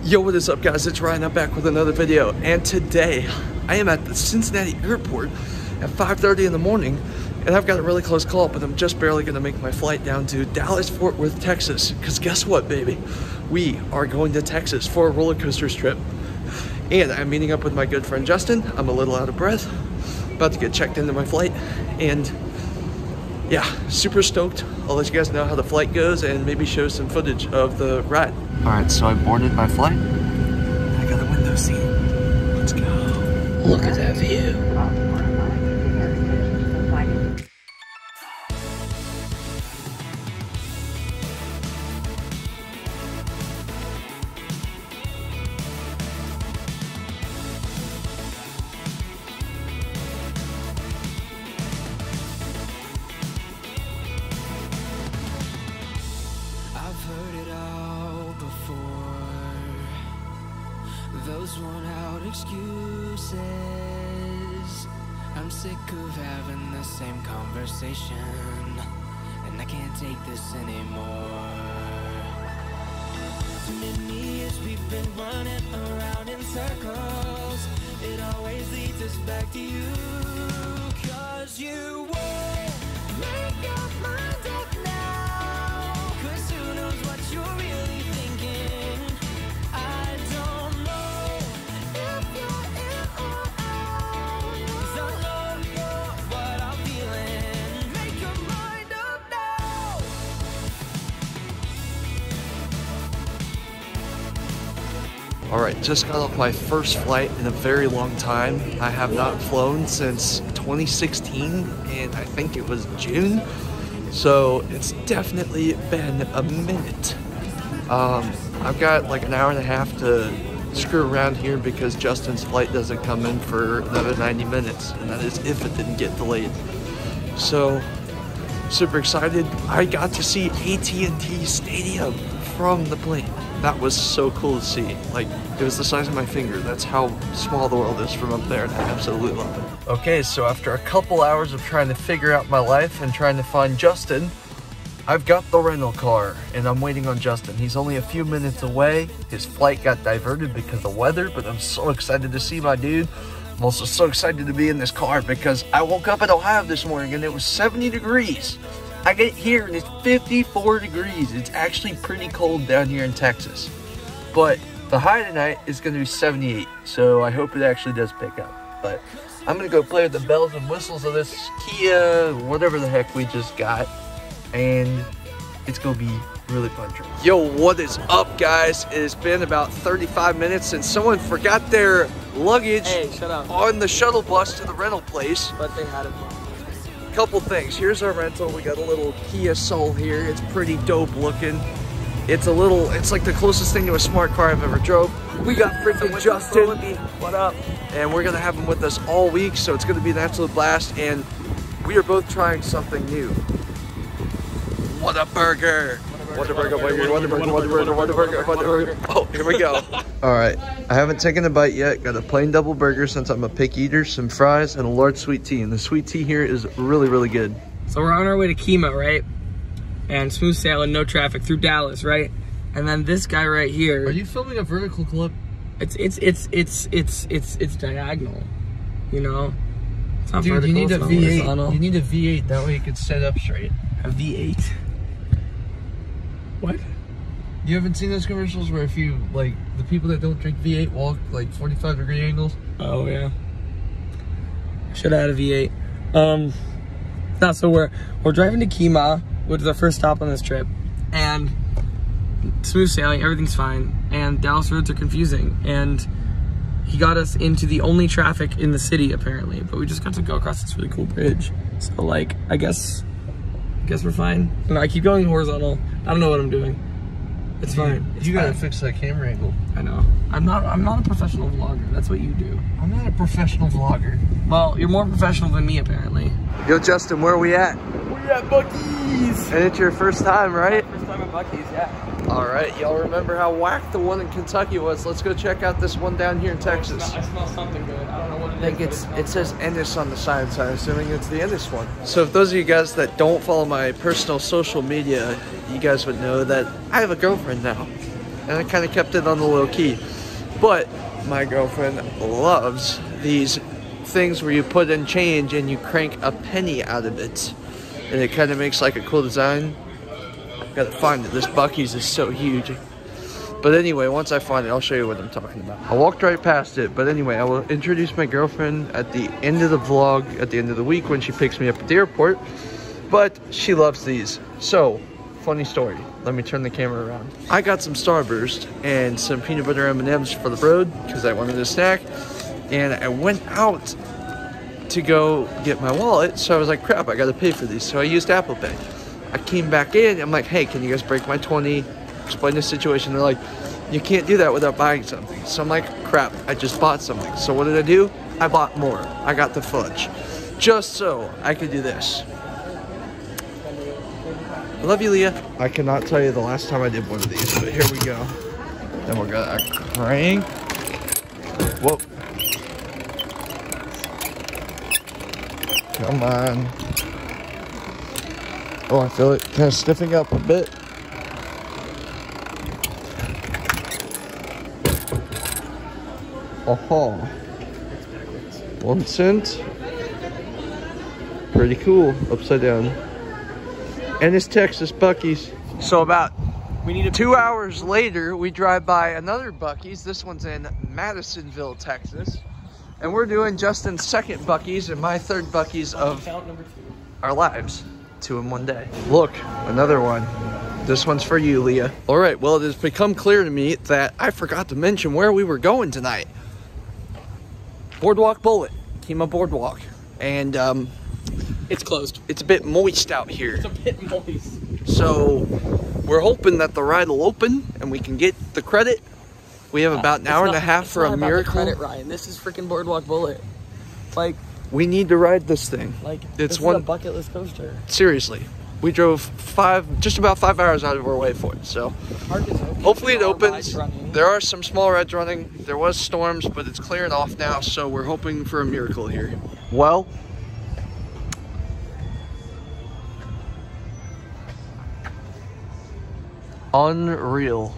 Yo, what is up guys, it's Ryan. I'm back with another video, and today I am at the Cincinnati airport at 5:30 in the morning, and I've got a really close call, but I'm just barely gonna make my flight down to Dallas, Fort Worth, Texas, because guess what, baby? We are going to Texas for a roller coasters trip, and I'm meeting up with my good friend Justin. I'm a little out of breath, about to get checked into my flight, and yeah, super stoked. I'll let you guys know how the flight goes and maybe show some footage of the ride. All right, so I boarded my flight. I got a window seat. Let's go. Look at that view. Those worn out excuses. I'm sick of having the same conversation, and I can't take this anymore. Too many years we've been running around in circles. It always leads us back to you, 'cause you won't make your mind up now, 'cause who knows what you're really thinking. I don't know. All right, just got off my first flight in a very long time. I have not flown since 2016, and I think it was June. So it's definitely been a minute. I've got like an hour and a half to screw around here because Justin's flight doesn't come in for another 90 minutes, and that is if it didn't get delayed. So super excited. I got to see AT&T Stadium from the plane. That was so cool to see. Like, it was the size of my finger. That's how small the world is from up there, and I absolutely love it. Okay, so after a couple hours of trying to figure out my life and trying to find Justin, I've got the rental car, and I'm waiting on Justin. He's only a few minutes away. His flight got diverted because of weather, but I'm so excited to see my dude. I'm also so excited to be in this car because I woke up in Ohio this morning and it was 70 degrees. I get here and it's 54 degrees. It's actually pretty cold down here in Texas. But the high tonight is going to be 78, so I hope it actually does pick up. But I'm going to go play with the bells and whistles of this Kia, whatever the heck we just got, and it's going to be really fun. Yo, what is up, guys? It has been about 35 minutes since someone forgot their luggage on the shuttle bus to the rental place. But they had it. Couple things. Here's our rental. We got a little Kia Soul here. It's pretty dope looking. It's like the closest thing to a smart car I've ever drove. We got freaking Justin. What up? And we're gonna have him with us all week, so it's gonna be an absolute blast. And we are both trying something new. Whataburger. Whataburger. Oh, here we go. All right, I haven't taken a bite yet. Got a plain double burger since I'm a picky eater, some fries, and a large sweet tea. And the sweet tea here is really, really good. So we're on our way to Kemah, right? And smooth sailing, no traffic through Dallas, right? And then this guy right here. Are you filming a vertical clip? It's diagonal, you know? It's not Dude, vertical, you need a V8. horizontal. You need a V8. That way you can set up straight. A V8? What? You haven't seen those commercials where if you, like, the people that don't drink V8 walk, like, 45-degree angles? Oh, yeah. Should have had a V8. No, so we're driving to Kemah, which is our first stop on this trip. And smooth sailing, everything's fine. And Dallas roads are confusing. And he got us into the only traffic in the city, apparently. But we just got to go across this really cool bridge. So, like, I guess we're fine. And I keep going horizontal. I don't know what I'm doing. It's fine. You gotta fix that camera angle. I know. I'm not a professional vlogger. That's what you do. I'm not a professional vlogger. Well, you're more professional than me, apparently. Yo, Justin, where are we at? We're at Bucee's. And it's your first time, right? First time at Bucee's, yeah. All right, y'all remember how whack the one in Kentucky was? Let's go check out this one down here in Texas. I smell something good. I don't know what it is. I think it says Ennis on the side, so I'm assuming it's the Ennis one. So if those of you guys that don't follow my personal social media, you guys would know that I have a girlfriend now. and I kind of kept it on the low key. But my girlfriend loves these things where you put in change and you crank a penny out of it, and it kind of makes like a cool design. Gotta find it. This Bucky's is so huge. But anyway, once I find it, I'll show you what I'm talking about. I walked right past it, but anyway, I will introduce my girlfriend at the end of the vlog, at the end of the week when she picks me up at the airport. But she loves these. So, funny story. Let me turn the camera around. I got some Starburst and some peanut butter M&Ms for the road because I wanted a snack. And I went out to go get my wallet, so I was like, crap, I gotta pay for these. So I used Apple Pay. I came back in, I'm like, hey, can you guys break my 20? Explain the situation. They're like, you can't do that without buying something. So I'm like, crap, I just bought something. So what did I do? I bought more. I got the fudge. Just so I could do this. I love you, Leah. I cannot tell you the last time I did one of these, but here we go. Then we're gonna crank. Whoop. Come on. Oh, I feel it kind of stiffing up a bit. Oh, 1 cent. Pretty cool. Upside down. And it's Texas Bucky's. So about 2 hours later, we drive by another Bucky's. This one's in Madisonville, Texas. And we're doing Justin's second Bucky's and my third Bucky's of our lives. 2 in one day. Look, another one. This one's for you, Leah. All right, well, it has become clear to me that I forgot to mention where we were going tonight. Boardwalk Bullet, Kemah Boardwalk. And It's closed. it's a bit moist out here. It's a bit moist. So we're hoping that the ride will open and we can get the credit. We have about an hour and a half for a miracle. Credit, Ryan. This is freaking Boardwalk Bullet. Like, we need to ride this thing. Like, it's this one is a bucket list coaster. Seriously, we drove just about 5 hours out of our way for it. So hopefully it opens. There are some small rides running. There was storms, but it's clearing off now. So we're hoping for a miracle here. Well, unreal.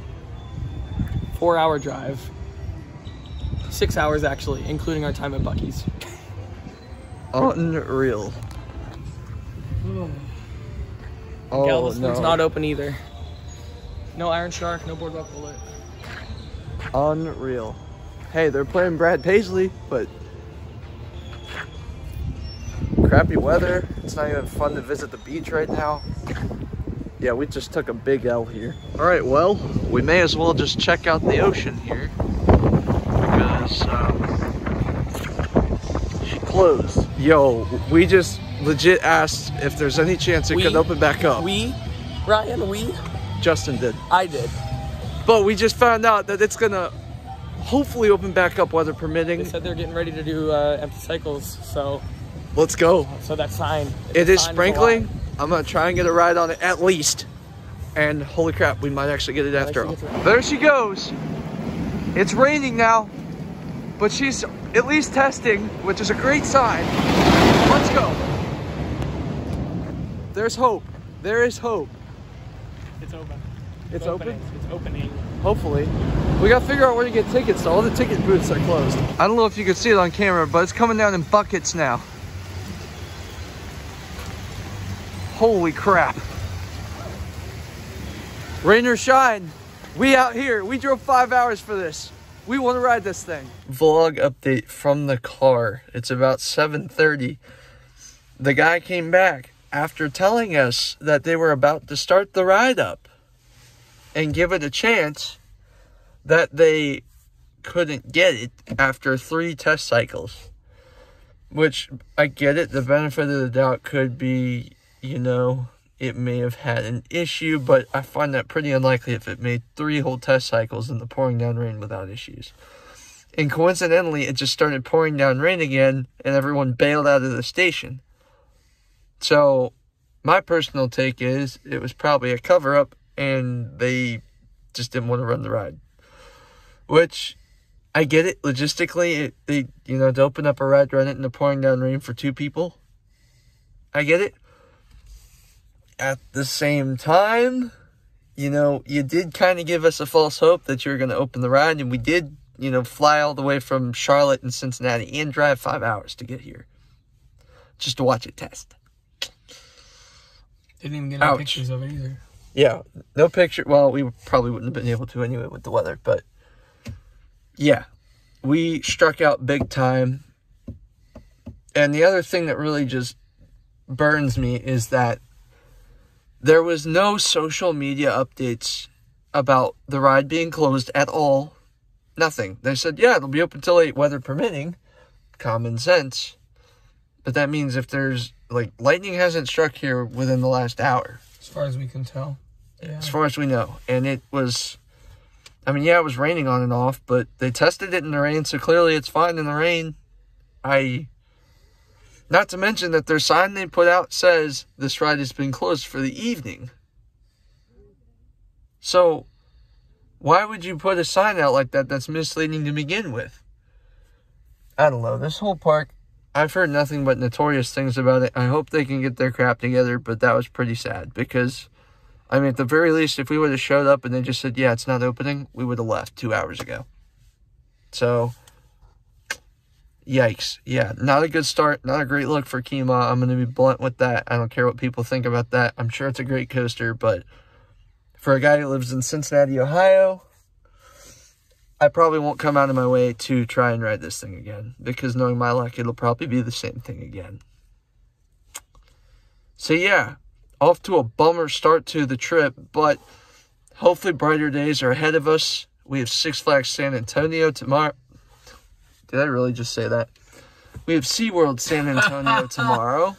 4-hour drive. 6 hours actually, including our time at Bucky's. Unreal. Oh, Galveston's no. not open either. No Iron Shark, no Boardwalk Bullet. Unreal. Hey, they're playing Brad Paisley, but crappy weather. It's not even fun to visit the beach right now. Yeah, we just took a big L here. All right, well, we may as well just check out the ocean here because she closed. Yo, we just legit asked if there's any chance it could open back up. Ryan, Justin did. I did. But we just found out that it's gonna hopefully open back up, weather permitting. They said they're getting ready to do empty cycles, so let's go. So that's fine. It is sprinkling. I'm gonna try and get a ride on it at least. And holy crap, we might actually get it after all. There she goes. It's raining now, but she's at least testing, which is a great sign. Let's go. There's hope. There is hope. It's open. It's open? It's opening. Hopefully. We gotta figure out where to get tickets. All the ticket booths are closed. I don't know if you can see it on camera, but it's coming down in buckets now. Holy crap. Rain or shine, we out here. We drove 5 hours for this. We want to ride this thing. Vlog update from the car. It's about 7:30. The guy came back after telling us that they were about to start the ride up and give it a chance, that they couldn't get it after 3 test cycles. Which, I get it. The benefit of the doubt could be, you know, it may have had an issue, but I find that pretty unlikely if it made 3 whole test cycles in the pouring down rain without issues. And coincidentally, it just started pouring down rain again, and everyone bailed out of the station. So, my personal take is, it was probably a cover-up, and they just didn't want to run the ride. Which, I get it, logistically, to open up a ride, run it in the pouring down rain for 2 people. I get it. At the same time, you know, you did kind of give us a false hope that you were going to open the ride, and we did, you know, fly all the way from Charlotte and Cincinnati and drive 5 hours to get here just to watch it test. Didn't even get any pictures of it either. Yeah, no picture. Well, we probably wouldn't have been able to anyway with the weather, but yeah, we struck out big time. And the other thing that really just burns me is that there was no social media updates about the ride being closed at all. Nothing. They said, yeah, it'll be open till 8, weather permitting. Common sense. But that means if there's, like, lightning hasn't struck here within the last hour. As far as we can tell. Yeah. As far as we know. And it was, I mean, yeah, it was raining on and off, but they tested it in the rain, so clearly it's fine in the rain. Not to mention that their sign they put out says this ride has been closed for the evening. So, why would you put a sign out like that that's misleading to begin with? I don't know. This whole park, I've heard nothing but notorious things about it. I hope they can get their crap together, but that was pretty sad because, I mean, at the very least, if we would have showed up and they just said, yeah, it's not opening, we would have left 2 hours ago. So, yikes. Yeah, not a good start. Not a great look for Kemah. I'm going to be blunt with that. I don't care what people think about that. I'm sure it's a great coaster, but for a guy who lives in Cincinnati, Ohio, I probably won't come out of my way to try and ride this thing again, because knowing my luck, it'll probably be the same thing again. So yeah, off to a bummer start to the trip, but hopefully brighter days are ahead of us. We have Six Flags San Antonio tomorrow. Did I really just say that? We have SeaWorld San Antonio tomorrow.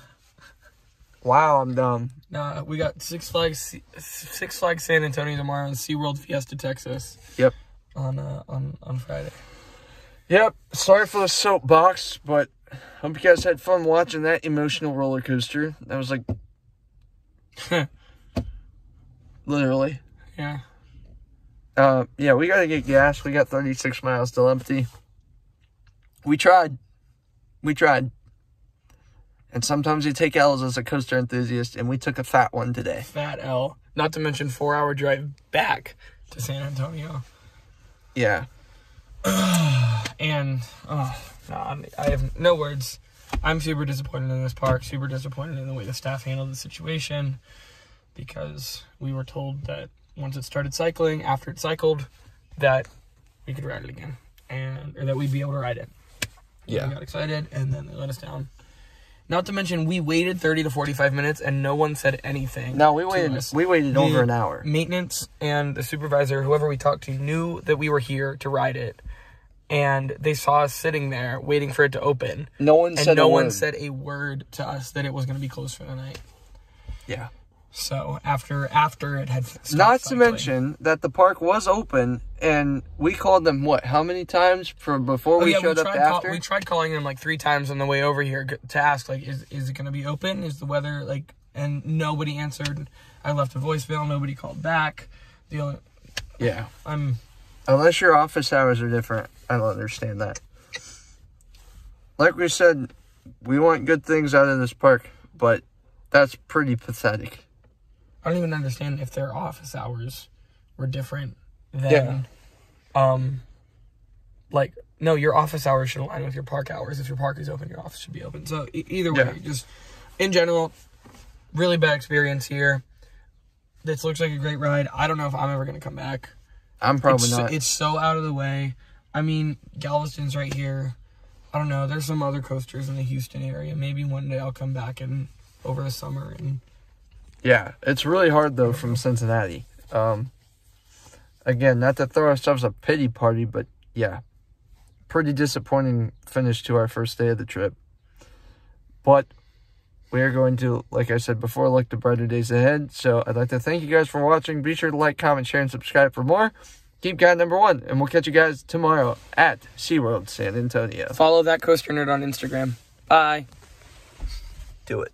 Wow, I'm dumb. Nah, we got Six Flags San Antonio tomorrow and SeaWorld Fiesta, Texas. Yep. On Friday. Yep. Sorry for the soapbox, but hope you guys had fun watching that emotional roller coaster. That was like literally. Yeah. Yeah, we gotta get gas. We got 36 miles still empty. We tried. And sometimes you take L's as a coaster enthusiast, and we took a fat one today. Fat L. Not to mention 4-hour drive back to San Antonio. Yeah. And, no, I have no words. I'm super disappointed in this park, super disappointed in the way the staff handled the situation, because we were told that once it started cycling, after it cycled, that we could ride it again, or that we'd be able to ride it. Yeah. We got excited, and then they let us down. Not to mention, we waited 30 to 45 minutes, and no one said anything. No, we waited over an hour. Maintenance and the supervisor, whoever we talked to, knew that we were here to ride it. And they saw us sitting there waiting for it to open. No one said a word to us that it was going to be closed for the night. Yeah. So after it had stopped Not cycling. to mention that the park was open, and we called them, what, how many times before we showed up after? We tried calling them like 3 times on the way over here to ask, like, is it going to be open? Is the weather, like, and nobody answered. I left a voicemail. Nobody called back. Yeah. Unless your office hours are different, I don't understand that. Like we said, we want good things out of this park, but that's pretty pathetic. I don't even understand if their office hours were different than, like, no, your office hours should align with your park hours. If your park is open, your office should be open. So either way, just in general, really bad experience here. This looks like a great ride. I don't know if I'm ever going to come back. I'm probably not. It's so out of the way. I mean, Galveston's right here. I don't know. There's some other coasters in the Houston area. Maybe one day I'll come back and over the summer and. Yeah, it's really hard, though, from Cincinnati. Again, not to throw ourselves a pity party, but, yeah, pretty disappointing finish to our first day of the trip. But we are going to, like I said before, look to brighter days ahead. So I'd like to thank you guys for watching. Be sure to like, comment, share, and subscribe for more. Keep guide number 1, and we'll catch you guys tomorrow at SeaWorld San Antonio. Follow that coaster nerd on Instagram. Bye. Do it.